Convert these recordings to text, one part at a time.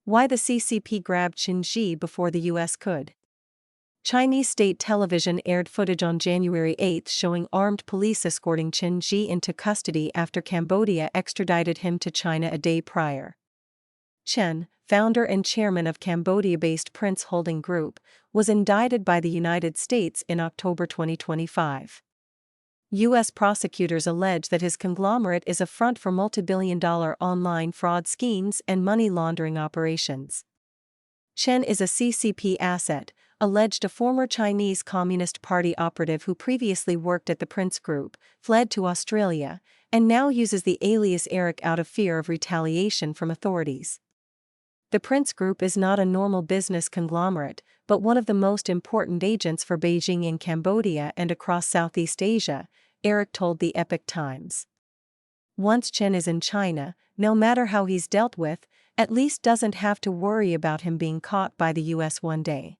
Why the CCP grabbed Chen before the US could. Chinese state television aired footage on January 8 showing armed police escorting Chen into custody after Cambodia extradited him to China a day prior. Chen, founder and chairman of Cambodia-based Prince Holding Group, was indicted by the United States in October 2025. U.S. prosecutors allege that his conglomerate is a front for multi-billion-dollar online fraud schemes and money laundering operations. Chen is a CCP asset, alleged a former Chinese Communist Party operative who previously worked at the Prince Group, fled to Australia, and now uses the alias Eric out of fear of retaliation from authorities. The Prince Group is not a normal business conglomerate, but one of the most important agents for Beijing in Cambodia and across Southeast Asia, Eric told the Epoch Times. Once Chen is in China, no matter how he's dealt with, at least doesn't have to worry about him being caught by the US one day.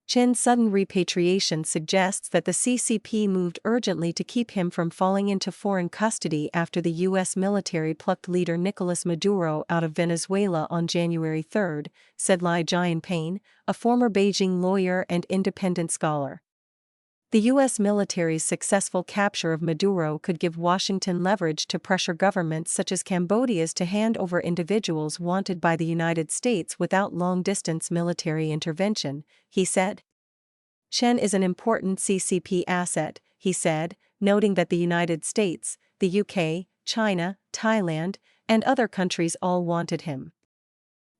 Chen's sudden repatriation suggests that the CCP moved urgently to keep him from falling into foreign custody after the U.S. military plucked leader Nicolas Maduro out of Venezuela on January 3, said Lai Jianping, a former Beijing lawyer and independent scholar. The U.S. military's successful capture of Maduro could give Washington leverage to pressure governments such as Cambodia's to hand over individuals wanted by the United States without long-distance military intervention, he said. Chen is an important CCP asset, he said, noting that the United States, the UK, China, Thailand, and other countries all wanted him.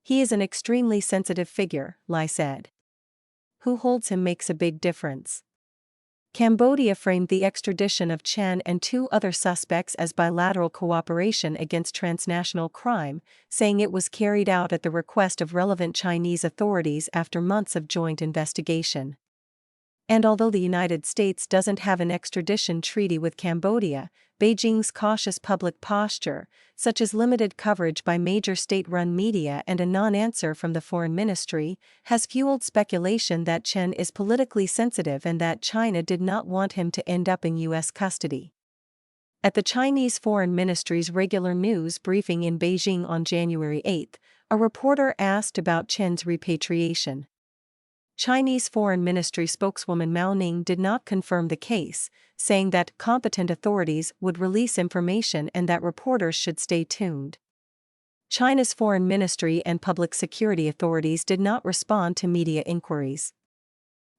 He is an extremely sensitive figure, Lai said. Who holds him makes a big difference. Cambodia framed the extradition of Chen and two other suspects as bilateral cooperation against transnational crime, saying it was carried out at the request of relevant Chinese authorities after months of joint investigation. And although the United States doesn't have an extradition treaty with Cambodia, Beijing's cautious public posture, such as limited coverage by major state-run media and a non-answer from the foreign ministry, has fueled speculation that Chen is politically sensitive and that China did not want him to end up in U.S. custody. At the Chinese Foreign Ministry's regular news briefing in Beijing on January 8, a reporter asked about Chen's repatriation. Chinese Foreign Ministry spokeswoman Mao Ning did not confirm the case, saying that competent authorities would release information and that reporters should stay tuned. China's Foreign Ministry and public security authorities did not respond to media inquiries.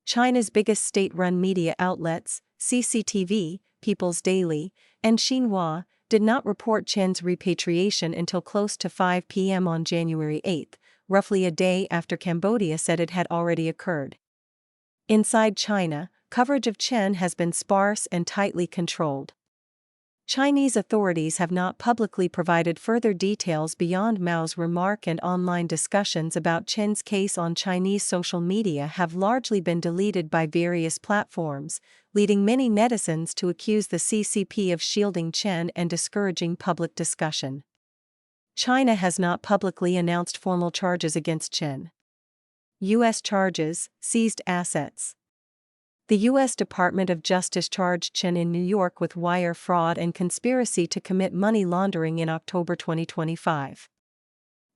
China's biggest state-run media outlets, CCTV, People's Daily, and Xinhua, did not report Chen's repatriation until close to 5 p.m. on January 8, roughly a day after Cambodia said it had already occurred. Inside China, coverage of Chen has been sparse and tightly controlled. Chinese authorities have not publicly provided further details beyond Mao's remark, and online discussions about Chen's case on Chinese social media have largely been deleted by various platforms, leading many netizens to accuse the CCP of shielding Chen and discouraging public discussion. China has not publicly announced formal charges against Chen. U.S. charges, seized assets. The U.S. Department of Justice charged Chen in New York with wire fraud and conspiracy to commit money laundering in October 2025.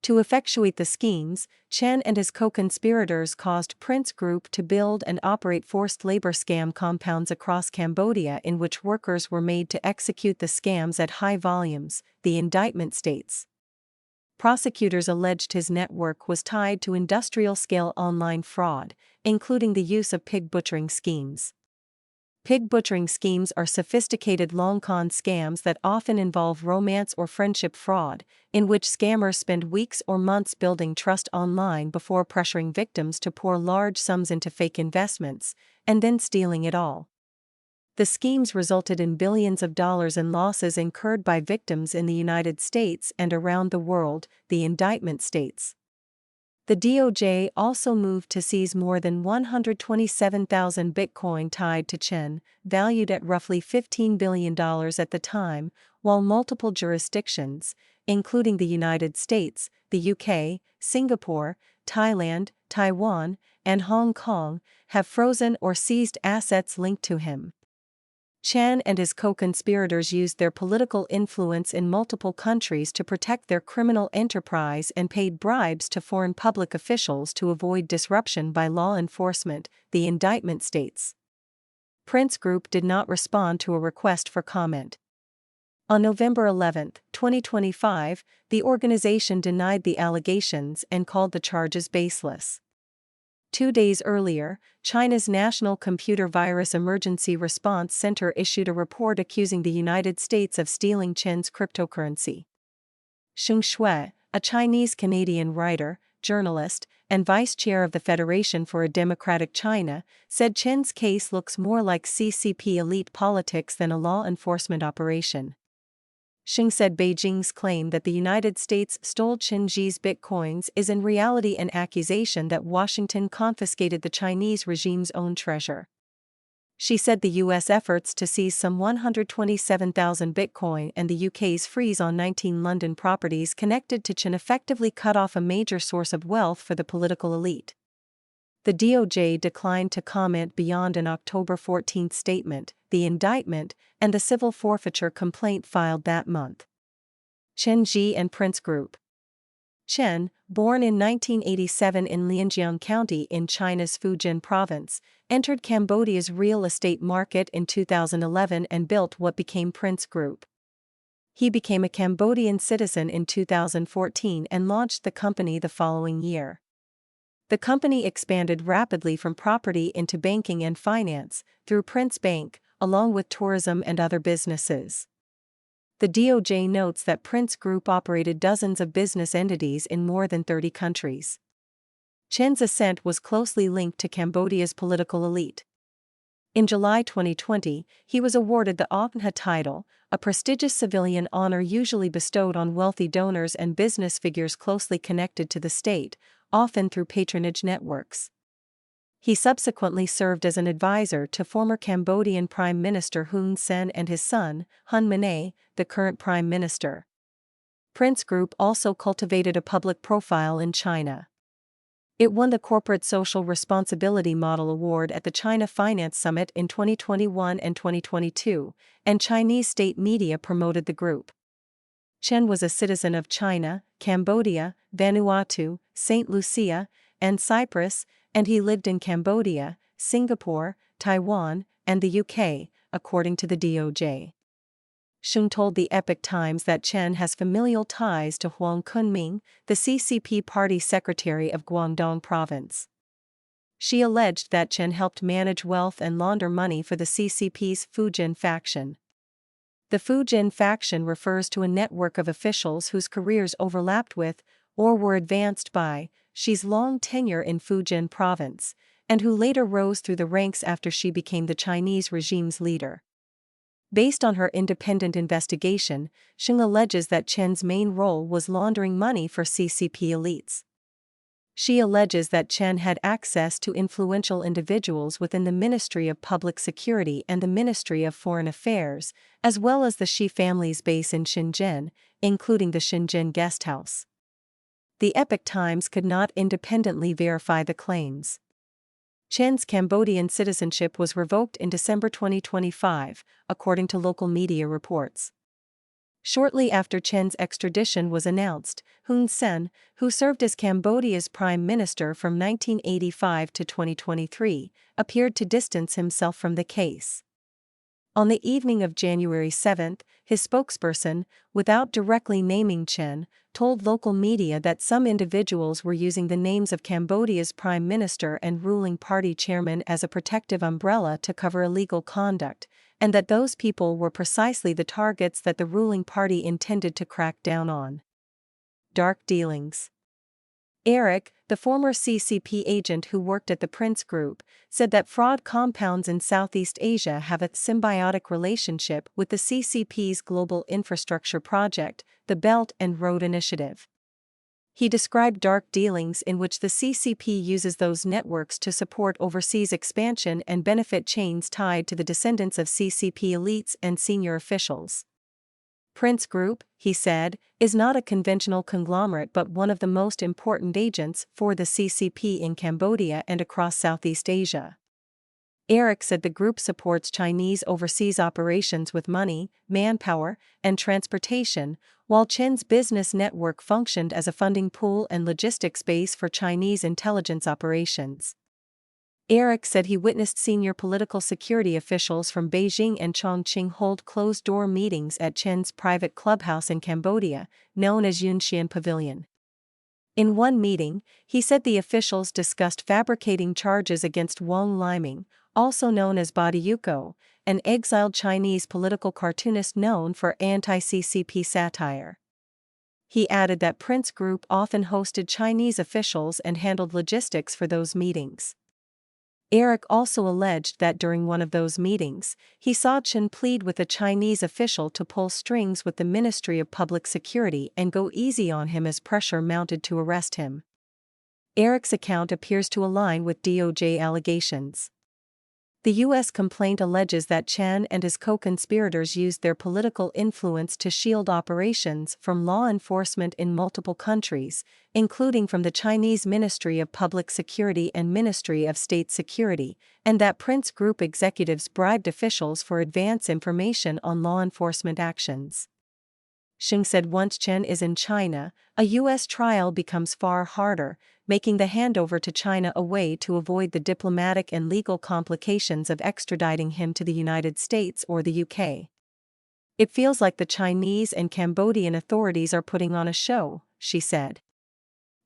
To effectuate the schemes, Chen and his co-conspirators caused Prince Group to build and operate forced labor scam compounds across Cambodia in which workers were made to execute the scams at high volumes, the indictment states. Prosecutors alleged his network was tied to industrial-scale online fraud, including the use of pig butchering schemes. Pig butchering schemes are sophisticated long-con scams that often involve romance or friendship fraud, in which scammers spend weeks or months building trust online before pressuring victims to pour large sums into fake investments, and then stealing it all. The schemes resulted in billions of dollars in losses incurred by victims in the United States and around the world, the indictment states. The DOJ also moved to seize more than 127,000 Bitcoin tied to Chen, valued at roughly $15 billion at the time, while multiple jurisdictions, including the United States, the UK, Singapore, Thailand, Taiwan, and Hong Kong, have frozen or seized assets linked to him. Chen and his co-conspirators used their political influence in multiple countries to protect their criminal enterprise and paid bribes to foreign public officials to avoid disruption by law enforcement, the indictment states. Prince Group did not respond to a request for comment. On November 11, 2025, the organization denied the allegations and called the charges baseless. 2 days earlier, China's National Computer Virus Emergency Response Center issued a report accusing the United States of stealing Chen's cryptocurrency. Xing Shui, a Chinese-Canadian writer, journalist, and vice chair of the Federation for a Democratic China, said Chen's case looks more like CCP elite politics than a law enforcement operation. Xing said Beijing's claim that the United States stole Chen Ji's bitcoins is in reality an accusation that Washington confiscated the Chinese regime's own treasure. She said the U.S. efforts to seize some 127,000 bitcoin and the UK's freeze on 19 London properties connected to Chen effectively cut off a major source of wealth for the political elite. The DOJ declined to comment beyond an October 14 statement, the indictment, and the civil forfeiture complaint filed that month. Chen Ji and Prince Group. Chen, born in 1987 in Lianjiang County in China's Fujian province, entered Cambodia's real estate market in 2011 and built what became Prince Group. He became a Cambodian citizen in 2014 and launched the company the following year. The company expanded rapidly from property into banking and finance, through Prince Bank, along with tourism and other businesses. The DOJ notes that Prince Group operated dozens of business entities in more than 30 countries. Chen's ascent was closely linked to Cambodia's political elite. In July 2020, he was awarded the Ong Ha title, a prestigious civilian honor usually bestowed on wealthy donors and business figures closely connected to the state, often through patronage networks. He subsequently served as an advisor to former Cambodian Prime Minister Hun Sen and his son, Hun Manet, the current Prime Minister. Prince Group also cultivated a public profile in China. It won the Corporate Social Responsibility Model Award at the China Finance Summit in 2021 and 2022, and Chinese state media promoted the group. Chen was a citizen of China, Cambodia, Vanuatu, St. Lucia, and Cyprus, and he lived in Cambodia, Singapore, Taiwan, and the UK, according to the DOJ. Xing told the Epoch Times that Chen has familial ties to Huang Kunming, the CCP party secretary of Guangdong province. She alleged that Chen helped manage wealth and launder money for the CCP's Fujian faction. The Fujian faction refers to a network of officials whose careers overlapped with, or were advanced by, Xi's long tenure in Fujian province, and who later rose through the ranks after she became the Chinese regime's leader. Based on her independent investigation, Xing alleges that Chen's main role was laundering money for CCP elites. She alleges that Chen had access to influential individuals within the Ministry of Public Security and the Ministry of Foreign Affairs, as well as the Xi family's base in Shenzhen, including the Shenzhen guest house. The Epoch Times could not independently verify the claims. Chen's Cambodian citizenship was revoked in December 2025, according to local media reports. Shortly after Chen's extradition was announced, Hun Sen, who served as Cambodia's prime minister from 1985 to 2023, appeared to distance himself from the case. On the evening of January 7, his spokesperson, without directly naming Chen, told local media that some individuals were using the names of Cambodia's prime minister and ruling party chairman as a protective umbrella to cover illegal conduct, and that those people were precisely the targets that the ruling party intended to crack down on. Dark dealings. Eric, the former CCP agent who worked at the Prince Group, said that fraud compounds in Southeast Asia have a symbiotic relationship with the CCP's global infrastructure project, the Belt and Road Initiative. He described dark dealings in which the CCP uses those networks to support overseas expansion and benefit chains tied to the descendants of CCP elites and senior officials. Prince Group, he said, is not a conventional conglomerate but one of the most important agents for the CCP in Cambodia and across Southeast Asia. Eric said the group supports Chinese overseas operations with money, manpower, and transportation, while Chen's business network functioned as a funding pool and logistics base for Chinese intelligence operations. Eric said he witnessed senior political security officials from Beijing and Chongqing hold closed-door meetings at Chen's private clubhouse in Cambodia, known as Yunxian Pavilion. In one meeting, he said the officials discussed fabricating charges against Wang Liming, also known as Badiuko, an exiled Chinese political cartoonist known for anti-CCP satire. He added that Prince Group often hosted Chinese officials and handled logistics for those meetings. Eric also alleged that during one of those meetings, he saw Chen plead with a Chinese official to pull strings with the Ministry of Public Security and go easy on him as pressure mounted to arrest him. Eric's account appears to align with DOJ allegations. The U.S. complaint alleges that Chen and his co-conspirators used their political influence to shield operations from law enforcement in multiple countries, including from the Chinese Ministry of Public Security and Ministry of State Security, and that Prince Group executives bribed officials for advance information on law enforcement actions. Chen said once Chen is in China, a U.S. trial becomes far harder, making the handover to China a way to avoid the diplomatic and legal complications of extraditing him to the United States or the UK. It feels like the Chinese and Cambodian authorities are putting on a show, she said.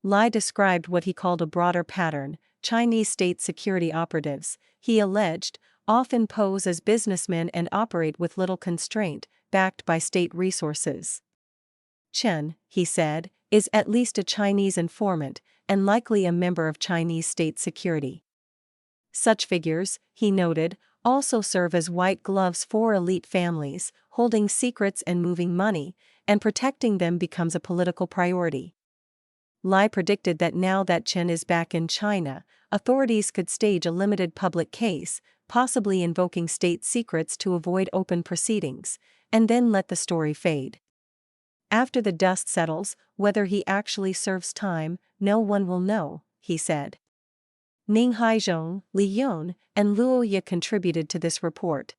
Lai described what he called a broader pattern. Chinese state security operatives, he alleged, often pose as businessmen and operate with little constraint, backed by state resources. Chen, he said, is at least a Chinese informant, and likely a member of Chinese state security. Such figures, he noted, also serve as white gloves for elite families, holding secrets and moving money, and protecting them becomes a political priority. Lai predicted that now that Chen is back in China, authorities could stage a limited public case, possibly invoking state secrets to avoid open proceedings, and then let the story fade. After the dust settles, whether he actually serves time, no one will know, he said. Ning Haizhong, Li Yun, and Luo Ye contributed to this report.